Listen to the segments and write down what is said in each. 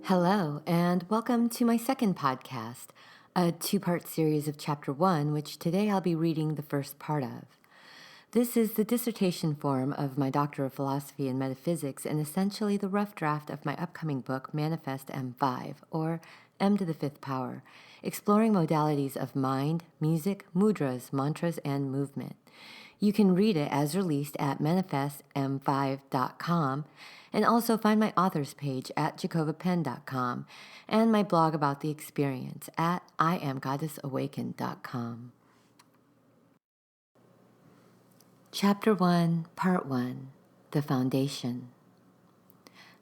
Hello, and welcome to my second podcast, a two-part series of Chapter 1, which today I'll be reading the first part of. This is the dissertation form of my Doctor of Philosophy and Metaphysics and essentially the rough draft of my upcoming book, Manifest M5, or M to the Fifth Power, exploring modalities of mind, music, mudras, mantras, and movement. You can read it as released at manifestm5.com and also find my author's page at jacovapenn.com and my blog about the experience at iamgoddessawakened.com. Chapter 1, Part 1, The Foundation.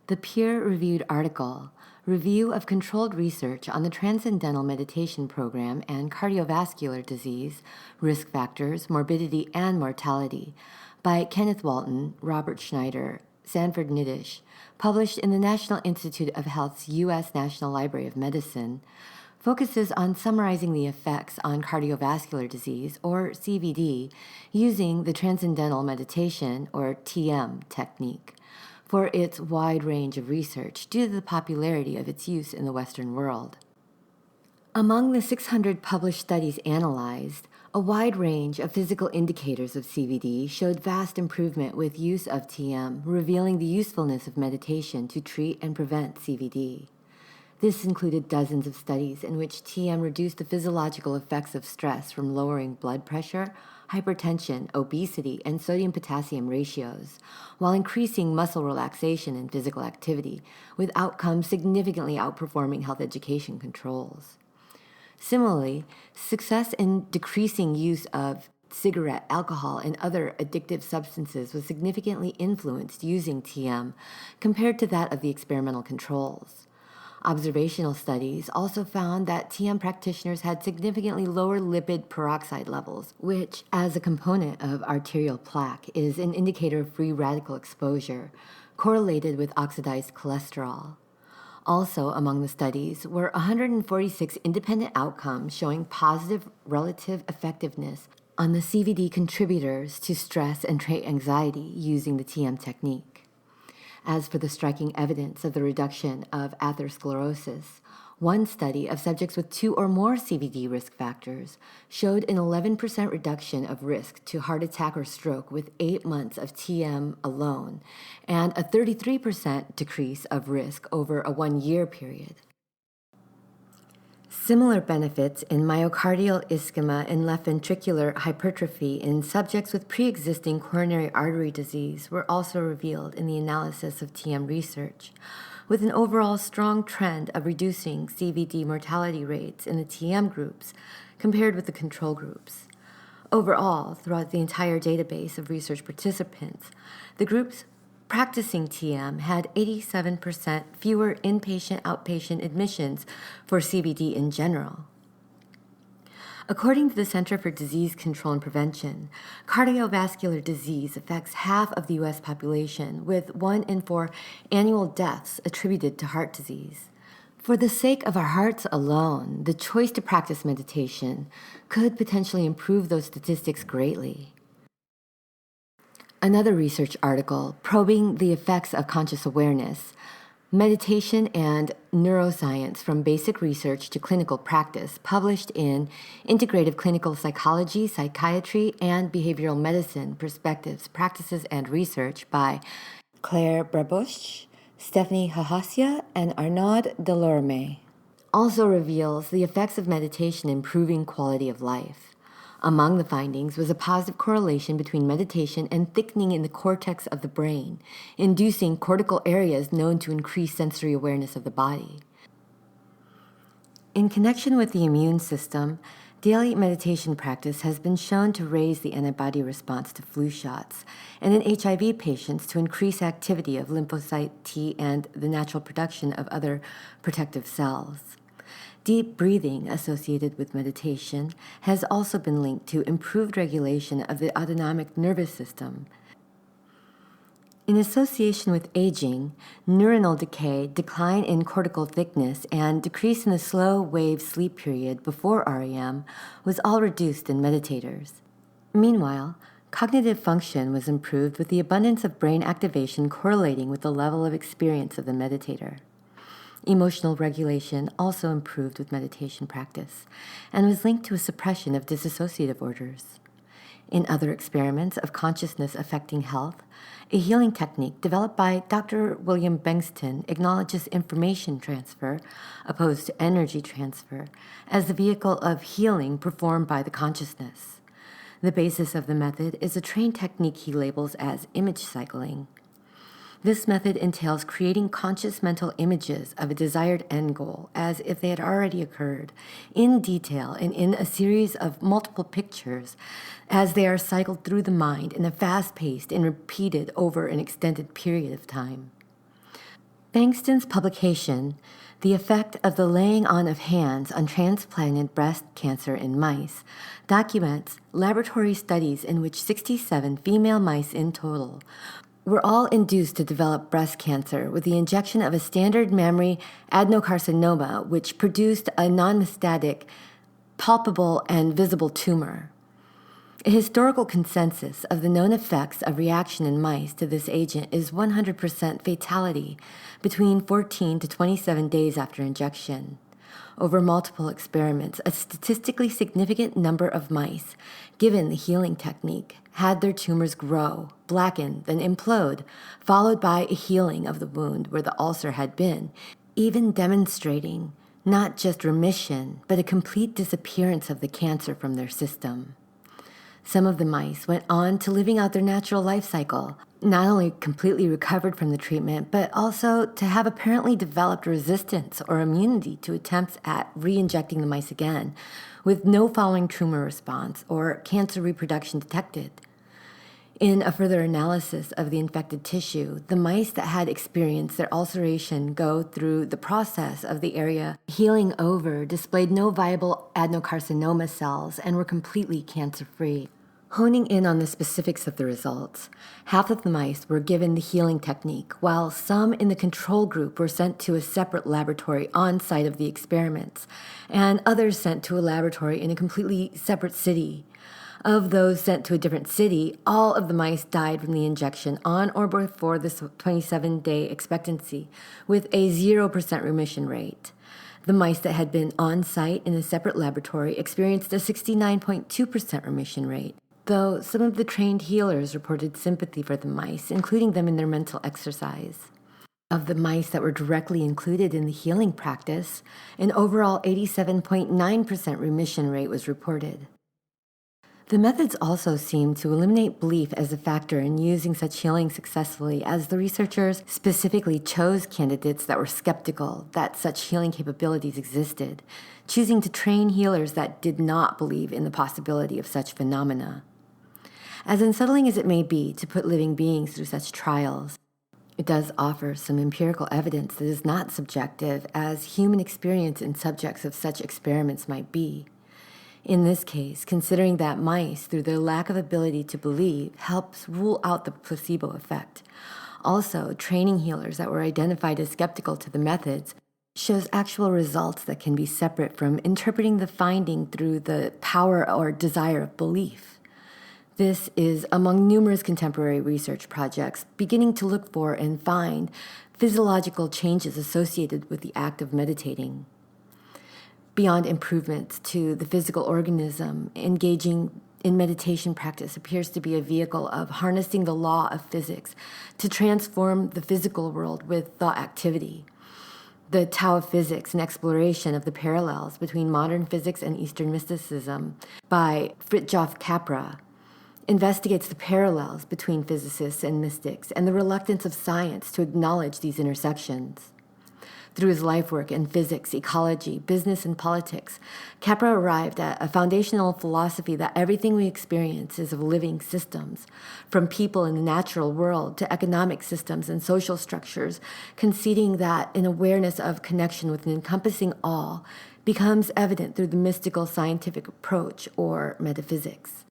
The peer-reviewed article, Review of Controlled Research on the Transcendental Meditation Program and Cardiovascular Disease, Risk Factors, Morbidity, and Mortality, by Kenneth Walton, Robert Schneider, Sanford Niddish, published in the National Institute of Health's U.S. National Library of Medicine, focuses on summarizing the effects on cardiovascular disease, or CVD, using the Transcendental Meditation, or TM, technique, for its wide range of research due to the popularity of its use in the Western world. Among the 600 published studies analyzed, a wide range of physical indicators of CVD showed vast improvement with use of TM, revealing the usefulness of meditation to treat and prevent CVD. This included dozens of studies in which TM reduced the physiological effects of stress from lowering blood pressure, hypertension, obesity, and sodium-potassium ratios, while increasing muscle relaxation and physical activity, with outcomes significantly outperforming health education controls. Similarly, success in decreasing use of cigarette, alcohol, and other addictive substances was significantly influenced using TM compared to that of the experimental controls. Observational studies also found that TM practitioners had significantly lower lipid peroxide levels, which, as a component of arterial plaque, is an indicator of free radical exposure, correlated with oxidized cholesterol. Also among the studies were 146 independent outcomes showing positive relative effectiveness on the CVD contributors to stress and trait anxiety using the TM technique. As for the striking evidence of the reduction of atherosclerosis, one study of subjects with 2 or more CVD risk factors showed an 11% reduction of risk to heart attack or stroke with 8 months of TM alone, and a 33% decrease of risk over a 1-year period. Similar benefits in myocardial ischemia and left ventricular hypertrophy in subjects with pre-existing coronary artery disease were also revealed in the analysis of TM research, with an overall strong trend of reducing CVD mortality rates in the TM groups compared with the control groups. Overall, throughout the entire database of research participants, the groups practicing TM had 87% fewer inpatient-outpatient admissions for CVD in general. According to the Center for Disease Control and Prevention, cardiovascular disease affects half of the U.S. population, with 1 in 4 annual deaths attributed to heart disease. For the sake of our hearts alone, the choice to practice meditation could potentially improve those statistics greatly. Another research article, Probing the Effects of Conscious Awareness, Meditation and Neuroscience from Basic Research to Clinical Practice, published in Integrative Clinical Psychology, Psychiatry, and Behavioral Medicine, Perspectives, Practices, and Research by Claire Brabosch, Stephanie Hahasia, and Arnaud Delorme, also reveals the effects of meditation improving quality of life. Among the findings was a positive correlation between meditation and thickening in the cortex of the brain, inducing cortical areas known to increase sensory awareness of the body. In connection with the immune system, daily meditation practice has been shown to raise the antibody response to flu shots, and in HIV patients to increase activity of lymphocyte T and the natural production of other protective cells. Deep breathing associated with meditation has also been linked to improved regulation of the autonomic nervous system. In association with aging, neuronal decay, decline in cortical thickness, and decrease in the slow wave sleep period before REM was all reduced in meditators. Meanwhile, cognitive function was improved with the abundance of brain activation correlating with the level of experience of the meditator. Emotional regulation also improved with meditation practice and was linked to a suppression of dissociative orders. In other experiments of consciousness affecting health, a healing technique developed by Dr. William Bengston acknowledges information transfer, opposed to energy transfer, as the vehicle of healing performed by the consciousness. The basis of the method is a trained technique he labels as image cycling. This method entails creating conscious mental images of a desired end goal as if they had already occurred, in detail and in a series of multiple pictures, as they are cycled through the mind in a fast-paced and repeated over an extended period of time. Bengston's publication, The Effect of the Laying On of Hands on Transplanted Breast Cancer in Mice, documents laboratory studies in which 67 female mice in total were all induced to develop breast cancer with the injection of a standard mammary adenocarcinoma, which produced a non-metastatic, palpable, and visible tumor. A historical consensus of the known effects of reaction in mice to this agent is 100% fatality between 14 to 27 days after injection. Over multiple experiments, a statistically significant number of mice, given the healing technique, had their tumors grow, blacken, then implode, followed by a healing of the wound where the ulcer had been, even demonstrating not just remission, but a complete disappearance of the cancer from their system. Some of the mice went on to living out their natural life cycle, not only completely recovered from the treatment, but also to have apparently developed resistance or immunity to attempts at re-injecting the mice again, with no following tumor response or cancer reproduction detected. In a further analysis of the infected tissue, the mice that had experienced their ulceration go through the process of the area healing over displayed no viable adenocarcinoma cells and were completely cancer-free. Honing in on the specifics of the results, half of the mice were given the healing technique, while some in the control group were sent to a separate laboratory on site of the experiments, and others sent to a laboratory in a completely separate city. Of those sent to a different city, all of the mice died from the injection on or before the 27-day expectancy, with a 0% remission rate. The mice that had been on site in a separate laboratory experienced a 69.2% remission rate, though some of the trained healers reported sympathy for the mice, including them in their mental exercise. Of the mice that were directly included in the healing practice, an overall 87.9% remission rate was reported. The methods also seem to eliminate belief as a factor in using such healing successfully, as the researchers specifically chose candidates that were skeptical that such healing capabilities existed, choosing to train healers that did not believe in the possibility of such phenomena. As unsettling as it may be to put living beings through such trials, it does offer some empirical evidence that is not subjective, as human experience in subjects of such experiments might be. In this case, considering that mice, through their lack of ability to believe, helps rule out the placebo effect. Also, training healers that were identified as skeptical to the methods shows actual results that can be separate from interpreting the finding through the power or desire of belief. This is among numerous contemporary research projects beginning to look for and find physiological changes associated with the act of meditating. Beyond improvements to the physical organism, engaging in meditation practice appears to be a vehicle of harnessing the law of physics to transform the physical world with thought activity. The Tao of Physics, an exploration of the parallels between modern physics and Eastern mysticism by Fritjof Capra, investigates the parallels between physicists and mystics and the reluctance of science to acknowledge these intersections. Through his life work in physics, ecology, business, and politics, Capra arrived at a foundational philosophy that everything we experience is of living systems, from people in the natural world to economic systems and social structures, conceding that an awareness of connection with an encompassing all becomes evident through the mystical scientific approach or metaphysics.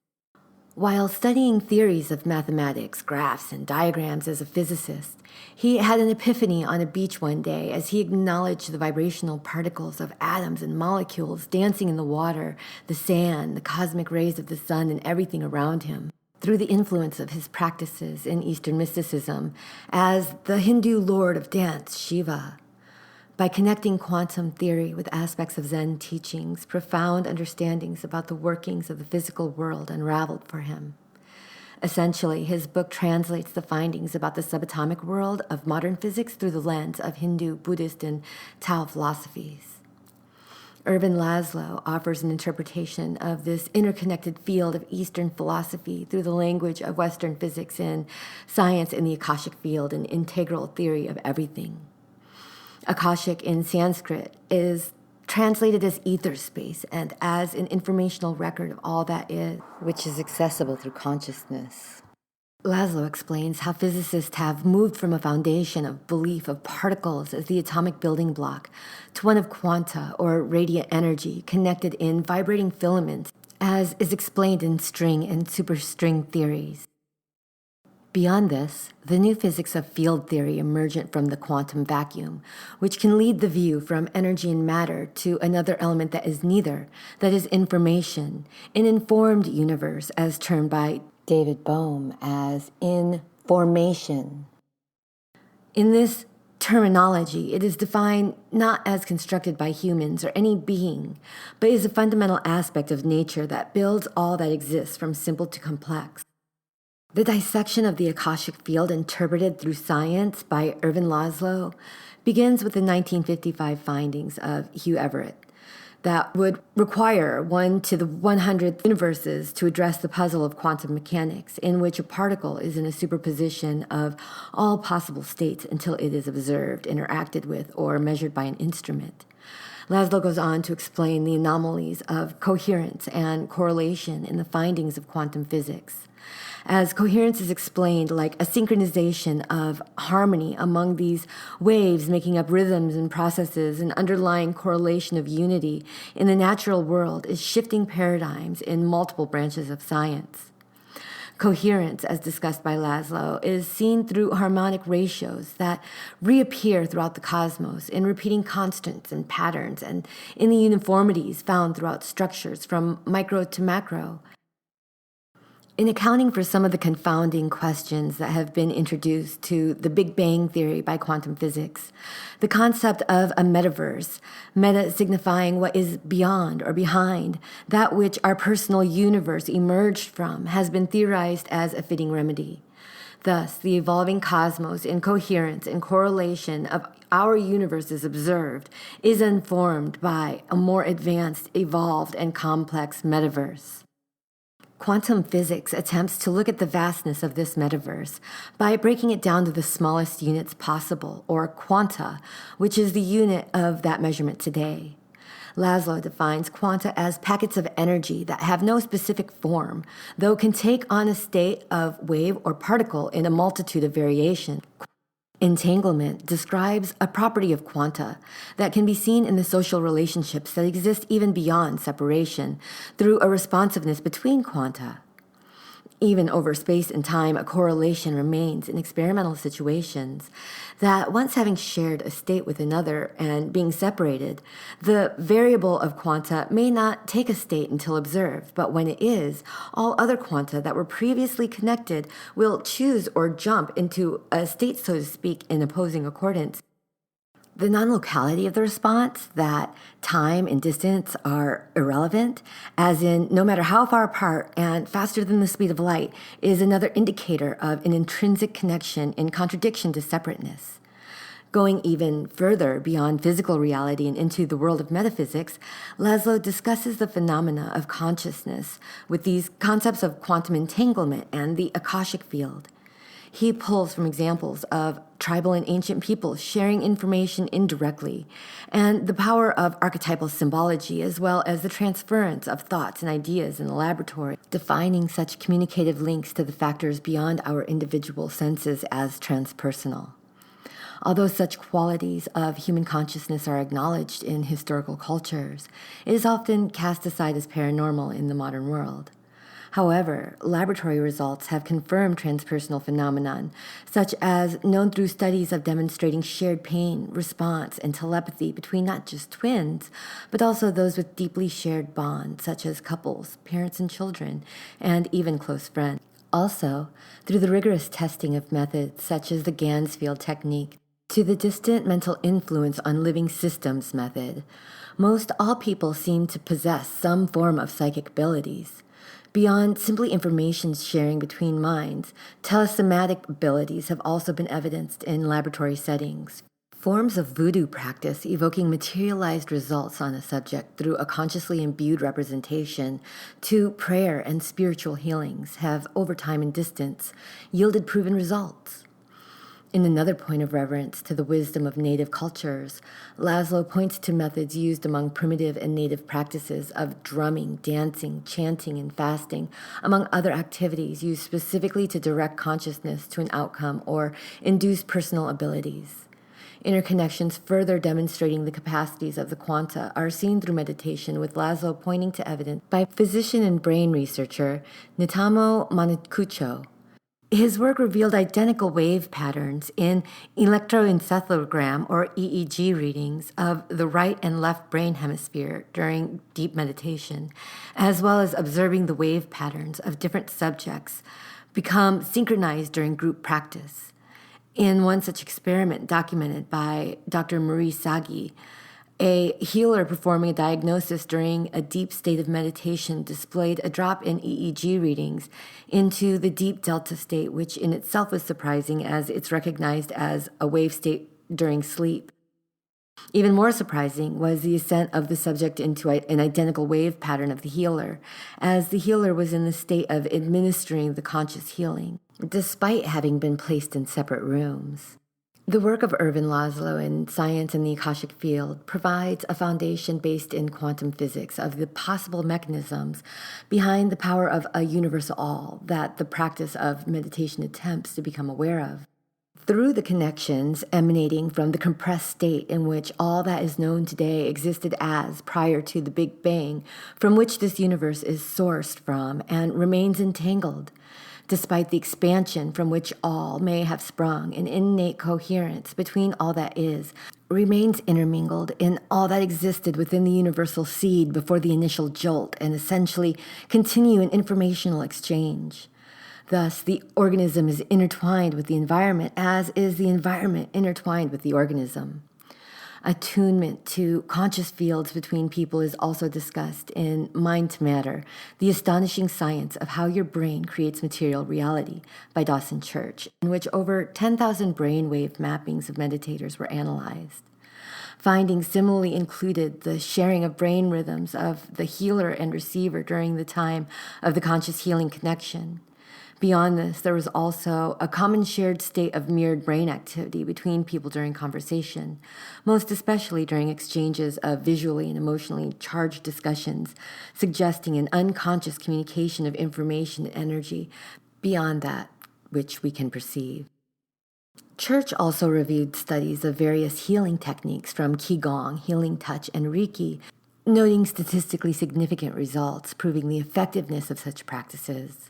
While studying theories of mathematics, graphs, and diagrams as a physicist, he had an epiphany on a beach one day as he acknowledged the vibrational particles of atoms and molecules dancing in the water, the sand, the cosmic rays of the sun, and everything around him. Through the influence of his practices in Eastern mysticism as the Hindu lord of dance, Shiva. By connecting quantum theory with aspects of Zen teachings, profound understandings about the workings of the physical world unraveled for him. Essentially, his book translates the findings about the subatomic world of modern physics through the lens of Hindu, Buddhist, and Tao philosophies. Ervin Laszlo offers an interpretation of this interconnected field of Eastern philosophy through the language of Western physics in Science in the Akashic Field, an integral theory of everything. Akashic in Sanskrit is translated as ether space and as an informational record of all that is, which is accessible through consciousness. Laszlo explains how physicists have moved from a foundation of belief of particles as the atomic building block to one of quanta, or radiant energy, connected in vibrating filaments, as is explained in string and superstring theories. Beyond this, the new physics of field theory emergent from the quantum vacuum, which can lead the view from energy and matter to another element that is neither, that is information, an informed universe as termed by David Bohm as information. In this terminology, it is defined not as constructed by humans or any being, but is a fundamental aspect of nature that builds all that exists from simple to complex. The dissection of the Akashic Field interpreted through science by Ervin Laszlo begins with the 1955 findings of Hugh Everett that would require 1 to the 100th universes to address the puzzle of quantum mechanics, in which a particle is in a superposition of all possible states until it is observed, interacted with, or measured by an instrument. Laszlo goes on to explain the anomalies of coherence and correlation in the findings of quantum physics, as coherence is explained like a synchronization of harmony among these waves making up rhythms and processes. An underlying correlation of unity in the natural world is shifting paradigms in multiple branches of science. Coherence, as discussed by Laszlo, is seen through harmonic ratios that reappear throughout the cosmos in repeating constants and patterns, and in the uniformities found throughout structures from micro to macro. In accounting for some of the confounding questions that have been introduced to the Big Bang theory by quantum physics, the concept of a metaverse, meta signifying what is beyond or behind, that which our personal universe emerged from, has been theorized as a fitting remedy. Thus, the evolving cosmos in coherence and correlation of our universe is observed, is informed by a more advanced, evolved, and complex metaverse. Quantum physics attempts to look at the vastness of this metaverse by breaking it down to the smallest units possible, or quanta, which is the unit of that measurement today. Laszlo defines quanta as packets of energy that have no specific form, though can take on a state of wave or particle in a multitude of variations. Entanglement describes a property of quanta that can be seen in the social relationships that exist even beyond separation through a responsiveness between quanta. Even over space and time, a correlation remains in experimental situations that, once having shared a state with another and being separated, the variable of quanta may not take a state until observed, but when it is, all other quanta that were previously connected will choose or jump into a state, so to speak, in opposing accordance. The non-locality of the response, that time and distance are irrelevant, as in no matter how far apart and faster than the speed of light, is another indicator of an intrinsic connection in contradiction to separateness. Going even further beyond physical reality and into the world of metaphysics, Laszlo discusses the phenomena of consciousness with these concepts of quantum entanglement and the Akashic Field. He pulls from examples of tribal and ancient peoples sharing information indirectly, and the power of archetypal symbology, as well as the transference of thoughts and ideas in the laboratory, defining such communicative links to the factors beyond our individual senses as transpersonal. Although such qualities of human consciousness are acknowledged in historical cultures, it is often cast aside as paranormal in the modern world. However, laboratory results have confirmed transpersonal phenomenon, such as known through studies of demonstrating shared pain, response, and telepathy between not just twins, but also those with deeply shared bonds, such as couples, parents and children, and even close friends. Also, through the rigorous testing of methods such as the Gansfield technique, To the distant mental influence on living systems method, most all people seem to possess some form of psychic abilities. Beyond simply information sharing between minds, telesomatic abilities have also been evidenced in laboratory settings. Forms of voodoo practice evoking materialized results on a subject through a consciously imbued representation to prayer and spiritual healings have, over time and distance, yielded proven results. In another point of reverence to the wisdom of native cultures, Laszlo points to methods used among primitive and native practices of drumming, dancing, chanting, and fasting, among other activities used specifically to direct consciousness to an outcome or induce personal abilities. Interconnections further demonstrating the capacities of the quanta are seen through meditation, with Laszlo pointing to evidence by physician and brain researcher Nitamo Manakucho. His work revealed identical wave patterns in electroencephalogram or EEG readings of the right and left brain hemisphere during deep meditation, as well as observing the wave patterns of different subjects become synchronized during group practice. In one such experiment documented by Dr. Marie Sagi, a healer performing a diagnosis during a deep state of meditation displayed a drop in EEG readings into the deep delta state, which in itself was surprising as it's recognized as a wave state during sleep. Even more surprising was the ascent of the subject into an identical wave pattern of the healer, as the healer was in the state of administering the conscious healing, despite having been placed in separate rooms. The work of Ervin Laszlo in Science and the Akashic Field provides a foundation based in quantum physics of the possible mechanisms behind the power of a universal all that the practice of meditation attempts to become aware of. Through the connections emanating from the compressed state in which all that is known today existed as prior to the Big Bang, from which this universe is sourced from and remains entangled, despite the expansion from which all may have sprung, an innate coherence between all that is remains intermingled in all that existed within the universal seed before the initial jolt, and essentially continue an informational exchange. Thus, the organism is intertwined with the environment, as is the environment intertwined with the organism. Attunement to conscious fields between people is also discussed in Mind to Matter, the astonishing science of how your brain creates material reality by Dawson Church, in which over 10,000 brainwave mappings of meditators were analyzed. Findings similarly included the sharing of brain rhythms of the healer and receiver during the time of the conscious healing connection. Beyond this, there was also a common shared state of mirrored brain activity between people during conversation, most especially during exchanges of visually and emotionally charged discussions, suggesting an unconscious communication of information and energy beyond that which we can perceive. Church also reviewed studies of various healing techniques from Qigong, healing touch, and Reiki, noting statistically significant results proving the effectiveness of such practices.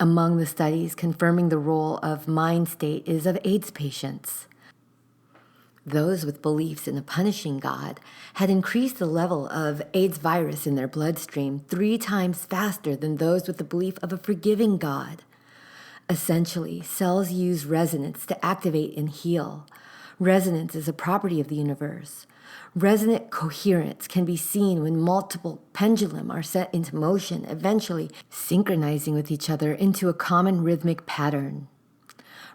Among the studies confirming the role of mind state is of AIDS patients. Those with beliefs in a punishing God had increased the level of AIDS virus in their bloodstream 3 times faster than those with the belief of a forgiving God. Essentially, cells use resonance to activate and heal. Resonance is a property of the universe. Resonant coherence can be seen when multiple pendulum are set into motion, eventually synchronizing with each other into a common rhythmic pattern.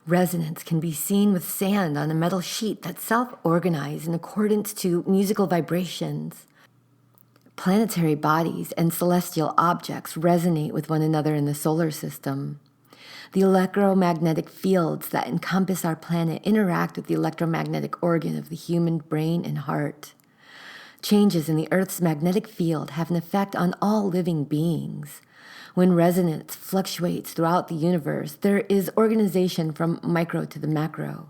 Resonance can be seen with sand on a metal sheet that self-organize in accordance to musical vibrations. Planetary bodies and celestial objects resonate with one another in the solar system. The electromagnetic fields that encompass our planet interact with the electromagnetic organ of the human brain and heart. Changes in the Earth's magnetic field have an effect on all living beings. When resonance fluctuates throughout the universe, there is organization from micro to the macro.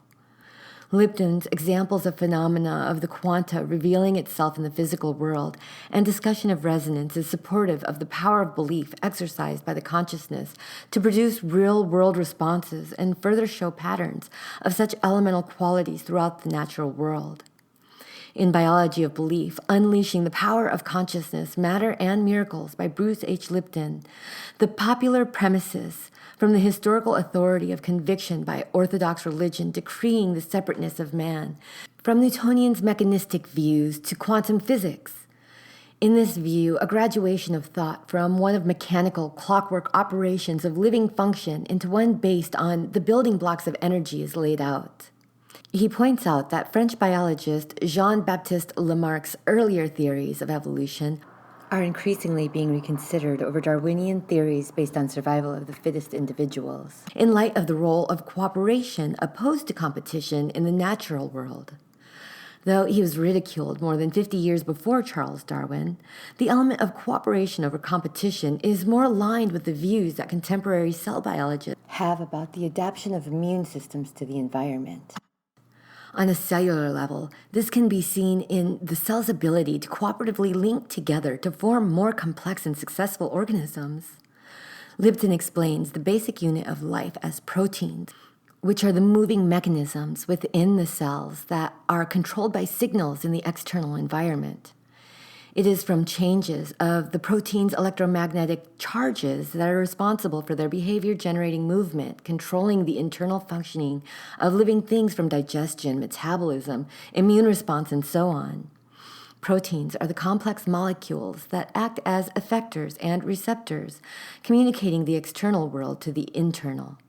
Lipton's examples of phenomena of the quanta revealing itself in the physical world and discussion of resonance is supportive of the power of belief exercised by the consciousness to produce real-world responses and further show patterns of such elemental qualities throughout the natural world. In Biology of Belief, Unleashing the Power of Consciousness, Matter and Miracles by Bruce H. Lipton, the popular premises from the historical authority of conviction by orthodox religion decreeing the separateness of man, from Newtonian's mechanistic views to quantum physics. In this view, a graduation of thought from one of mechanical clockwork operations of living function into one based on the building blocks of energy is laid out. He points out that French biologist Jean-Baptiste Lamarck's earlier theories of evolution are increasingly being reconsidered over Darwinian theories based on survival of the fittest individuals, in light of the role of cooperation opposed to competition in the natural world. Though he was ridiculed more than 50 years before Charles Darwin, the element of cooperation over competition is more aligned with the views that contemporary cell biologists have about the adaptation of immune systems to the environment. On a cellular level, this can be seen in the cell's ability to cooperatively link together to form more complex and successful organisms. Lipton explains the basic unit of life as proteins, which are the moving mechanisms within the cells that are controlled by signals in the external environment. It is from changes of the protein's electromagnetic charges that are responsible for their behavior-generating movement, controlling the internal functioning of living things from digestion, metabolism, immune response, and so on. Proteins are the complex molecules that act as effectors and receptors, communicating the external world to the internal.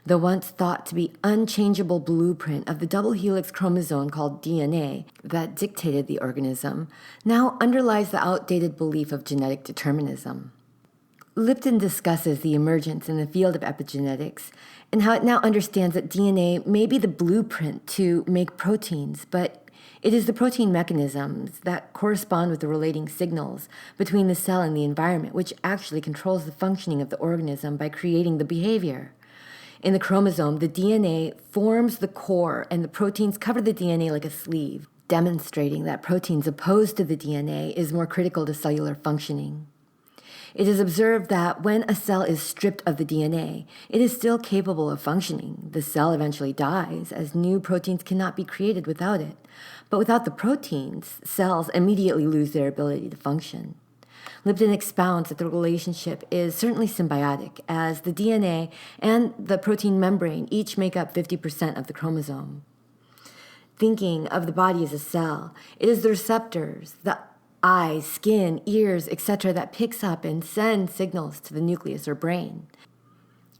The once thought to be unchangeable blueprint of the double helix chromosome called DNA that dictated the organism now underlies the outdated belief of genetic determinism. Lipton discusses the emergence in the field of epigenetics and how it now understands that DNA may be the blueprint to make proteins, but it is the protein mechanisms that correspond with the relating signals between the cell and the environment which actually controls the functioning of the organism by creating the behavior. In the chromosome, the DNA forms the core and the proteins cover the DNA like a sleeve, demonstrating that proteins opposed to the DNA is more critical to cellular functioning. It is observed that when a cell is stripped of the DNA, it is still capable of functioning. The cell eventually dies, as new proteins cannot be created without it. But without the proteins, cells immediately lose their ability to function. Lipton expounds that the relationship is certainly symbiotic, as the DNA and the protein membrane each make up 50% of the chromosome. Thinking of the body as a cell, it is the receptors, the eyes, skin, ears, etc. that picks up and sends signals to the nucleus or brain.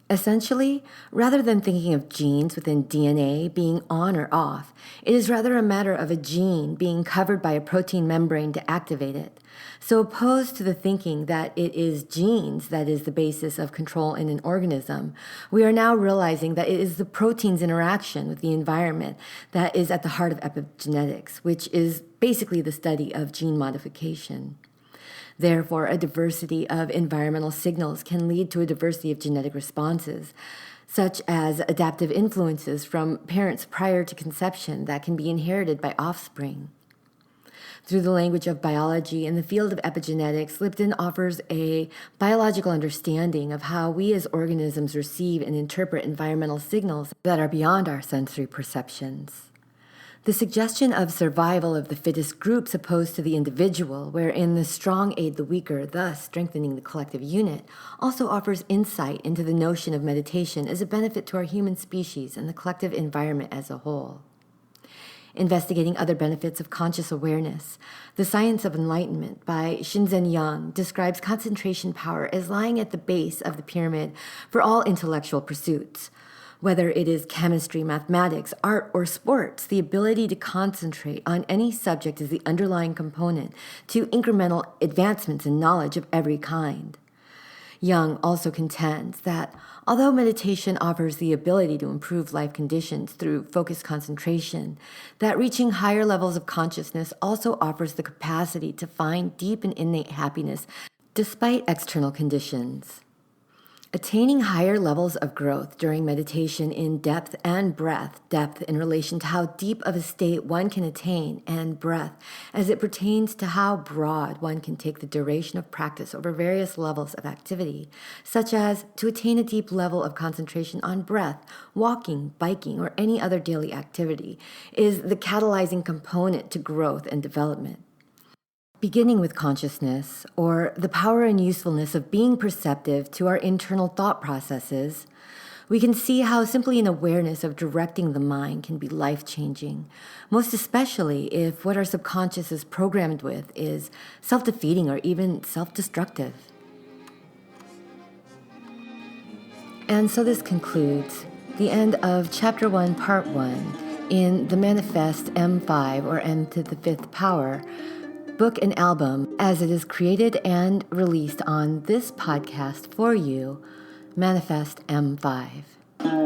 Essentially, rather than thinking of genes within DNA being on or off, it is rather a matter of a gene being covered by a protein membrane to activate it. So opposed to the thinking that it is genes that is the basis of control in an organism, we are now realizing that it is the protein's interaction with the environment that is at the heart of epigenetics, which is basically the study of gene modification. Therefore, a diversity of environmental signals can lead to a diversity of genetic responses, such as adaptive influences from parents prior to conception that can be inherited by offspring. Through the language of biology and the field of epigenetics, Lipton offers a biological understanding of how we as organisms receive and interpret environmental signals that are beyond our sensory perceptions. The suggestion of survival of the fittest groups opposed to the individual, wherein the strong aid the weaker, thus strengthening the collective unit, also offers insight into the notion of meditation as a benefit to our human species and the collective environment as a whole. Investigating other benefits of conscious awareness, The Science of Enlightenment by Shinzen Young describes concentration power as lying at the base of the pyramid for all intellectual pursuits. Whether it is chemistry, mathematics, art, or sports, the ability to concentrate on any subject is the underlying component to incremental advancements in knowledge of every kind. Young also contends that although meditation offers the ability to improve life conditions through focused concentration, that reaching higher levels of consciousness also offers the capacity to find deep and innate happiness despite external conditions. Attaining higher levels of growth during meditation in depth and breadth, depth in relation to how deep of a state one can attain, and breadth as it pertains to how broad one can take the duration of practice over various levels of activity, such as to attain a deep level of concentration on breath, walking, biking, or any other daily activity, is the catalyzing component to growth and development. Beginning with consciousness, or the power and usefulness of being perceptive to our internal thought processes, we can see how simply an awareness of directing the mind can be life-changing, most especially if what our subconscious is programmed with is self-defeating or even self-destructive. And so this concludes the end of Chapter 1, Part 1 in the Manifest M5, or M to the 5th Power, book and album as it is created and released on this podcast for you, Manifest M5.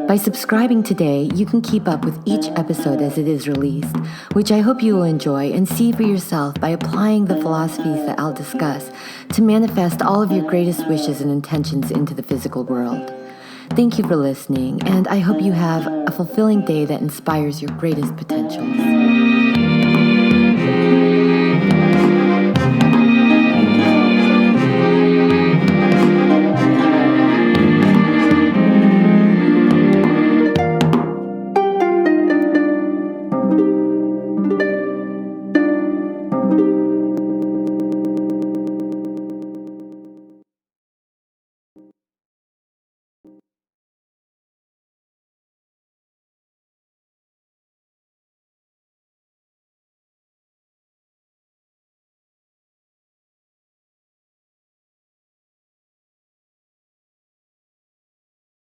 By subscribing today, you can keep up with each episode as it is released, which I hope you will enjoy and see for yourself by applying the philosophies that I'll discuss to manifest all of your greatest wishes and intentions into the physical world. Thank you for listening, and I hope you have a fulfilling day that inspires your greatest potentials.